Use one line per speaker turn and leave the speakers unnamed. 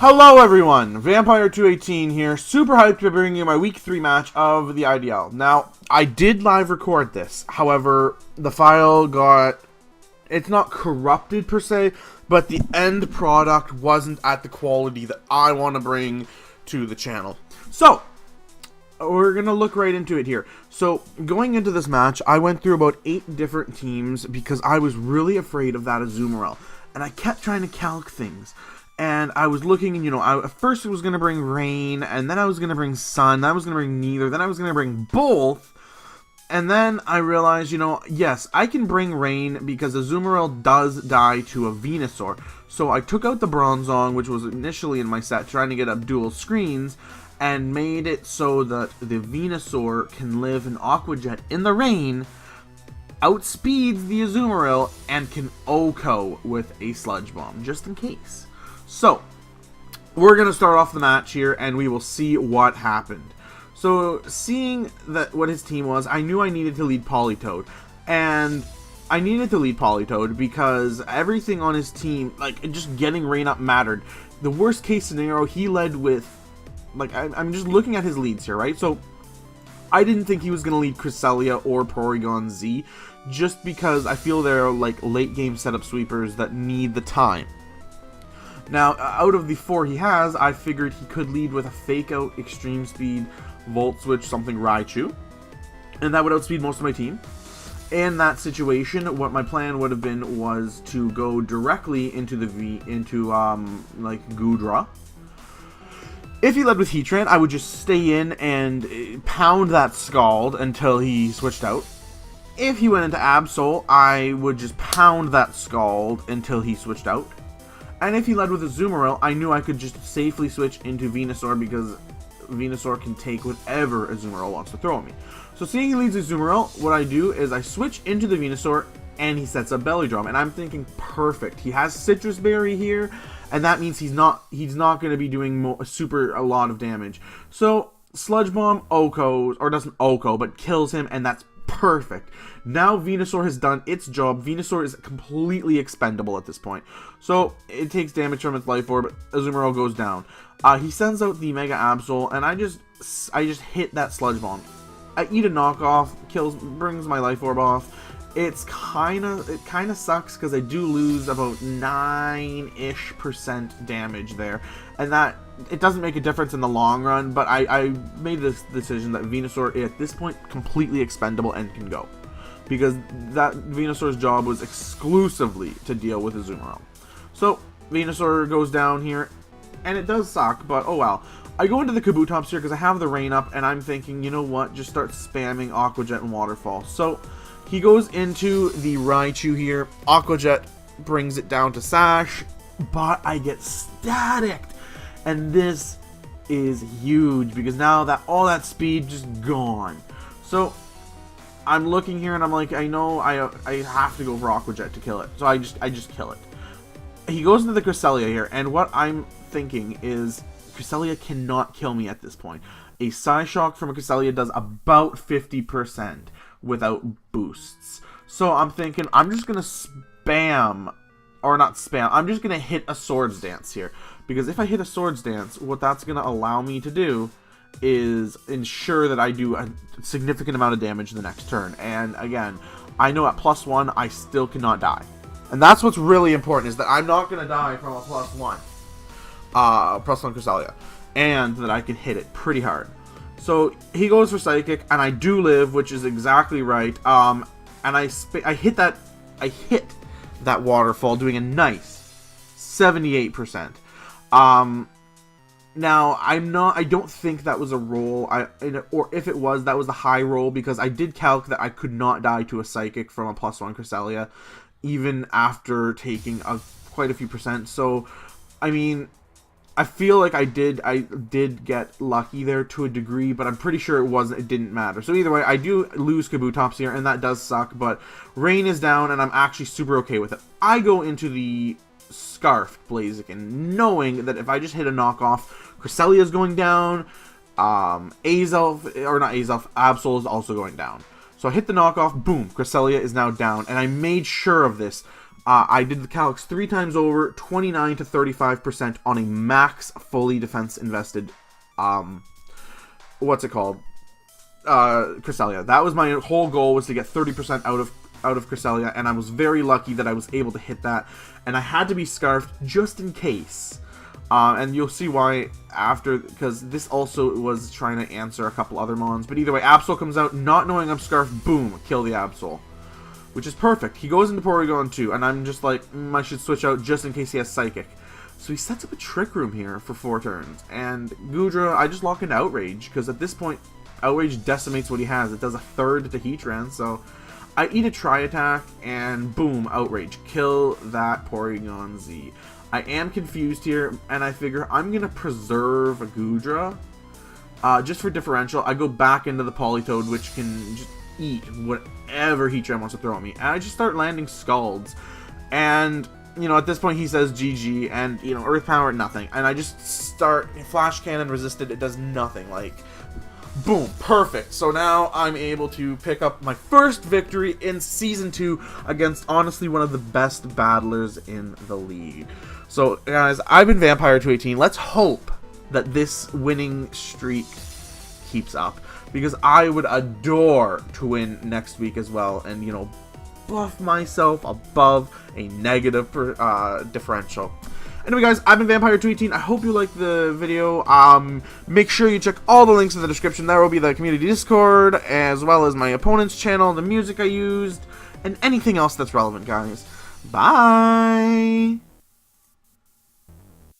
Hello everyone, Vampire218 here, super hyped to bring you my week 3 match of the IDL. Now, I did live record this, however, the file it's not corrupted per se, but the end product wasn't at the quality that I want to bring to the channel. So, we're going to look right into it here. So, going into this match, I went through about 8 different teams because I was really afraid of that Azumarill, and I kept trying to calc things. And I was looking, and at first it was going to bring Rain, and then I was going to bring Sun, then I was going to bring neither, then I was going to bring both. And then I realized, yes, I can bring Rain because Azumarill does die to a Venusaur. So I took out the Bronzong, which was initially in my set, trying to get up dual screens, and made it so that the Venusaur can live in Aqua Jet in the rain, outspeeds the Azumarill, and can OHKO with a Sludge Bomb, just in case. So, we're going to start off the match here, and we will see what happened. So, seeing that what his team was, I knew I needed to lead Politoed. And I needed to lead Politoed because everything on his team, just getting Rain up mattered. The worst case scenario, he led with, I'm just looking at his leads here, right? So, I didn't think he was going to lead Cresselia or Porygon Z, just because I feel they're, late game setup sweepers that need the time. Now, out of the 4 he has, I figured he could lead with a Fake Out, Extreme Speed, Volt Switch, something Raichu. And that would outspeed most of my team. In that situation, what my plan would have been was to go directly into Goodra. If he led with Heatran, I would just stay in and pound that Scald until he switched out. If he went into Absol, I would just pound that Scald until he switched out. And if he led with Azumarill, I knew I could just safely switch into Venusaur because Venusaur can take whatever Azumarill wants to throw at me. So seeing he leads Azumarill, what I do is I switch into the Venusaur and he sets up Belly Drum. And I'm thinking, perfect. He has Citrus Berry here, and that means he's not going to be doing a lot of damage. So Sludge Bomb OHKOs, or doesn't OHKO, but kills him, and that's perfect. Now Venusaur has done its job. Venusaur is completely expendable at this point. So it takes damage from its Life Orb. Azumarill goes down. He sends out the Mega Absol, and I just hit that Sludge Bomb. I eat a knockoff, brings my Life Orb off. It kind of sucks because I do lose about 9-ish% damage there, and that it doesn't make a difference in the long run. But I made this decision that Venusaur at this point completely expendable and can go, because that Venusaur's job was exclusively to deal with Azumarill. So Venusaur goes down here, and it does suck, but oh well. I go into the Kabutops here because I have the rain up, and I'm thinking, you know what, just start spamming Aqua Jet and Waterfall. So he goes into the Raichu here. Aqua Jet brings it down to Sash, but I get staticked. And this is huge because now that all that speed just gone. So I'm looking here and I'm like, I know I have to go for Aqua Jet to kill it. So I just kill it. He goes into the Cresselia here, and what I'm thinking is Cresselia cannot kill me at this point. A Psyshock from a Cresselia does about 50% without boosts. So I'm thinking I'm just going to spam, or not spam, I'm just going to hit a Swords Dance here. Because if I hit a Swords Dance, what that's going to allow me to do is ensure that I do a significant amount of damage the next turn. And again, I know at +1 I still cannot die. And that's what's really important, is that I'm not going to die from a +1. +1 Cresselia. And that I can hit it pretty hard. So he goes for Psychic, and I do live, which is exactly right. And I hit that Waterfall, doing a nice 78%. Now I don't think that was a roll. Or if it was, that was the high roll, because I did calc that I could not die to a Psychic from a +1 Cresselia, even after taking quite a few percent. So, I mean, I feel like I did get lucky there to a degree, but I'm pretty sure it didn't matter. So either way, I do lose Kabutops here, and that does suck, but Rain is down, and I'm actually super okay with it. I go into the Scarfed Blaziken, knowing that if I just hit a knockoff, Cresselia is going down, Absol is also going down. So I hit the knockoff, boom, Cresselia is now down, and I made sure of this I did the calcs 3 times over, 29 to 35% on a max fully defense invested, what's it called? Cresselia. That was my whole goal, was to get 30% out of Cresselia, and I was very lucky that I was able to hit that. And I had to be Scarfed just in case. And you'll see why after, because this also was trying to answer a couple other mons. But either way, Absol comes out, not knowing I'm Scarfed, boom, kill the Absol. Which is perfect. He goes into Porygon 2, and I'm just like, I should switch out just in case he has Psychic. So he sets up a Trick Room here for 4 turns. And Goodra, I just lock into Outrage, because at this point, Outrage decimates what he has. It does a third to Heatran, so I eat a Tri-Attack, and boom, Outrage. Kill that Porygon Z. I am confused here, and I figure I'm going to preserve a Goodra. Just for differential, I go back into the Politoed, which can just eat whatever Heatran wants to throw at me. And I just start landing Scalds. And, you know, at this point he says GG, and, you know, Earth Power, nothing. And I just start Flash Cannon resisted, it does nothing. Like, boom, perfect. So now I'm able to pick up my first victory in Season 2 against, honestly, one of the best battlers in the league. So, guys, I've been Vampire 218. Let's hope that this winning streak keeps up, because I would adore to win next week as well, and, you know, buff myself above a negative differential. Anyway, guys, I've been Vampire 218. I hope you liked the video. Make sure you check all the links in the description. There will be the community Discord, as well as my opponent's channel, the music I used, and anything else that's relevant, guys. Bye!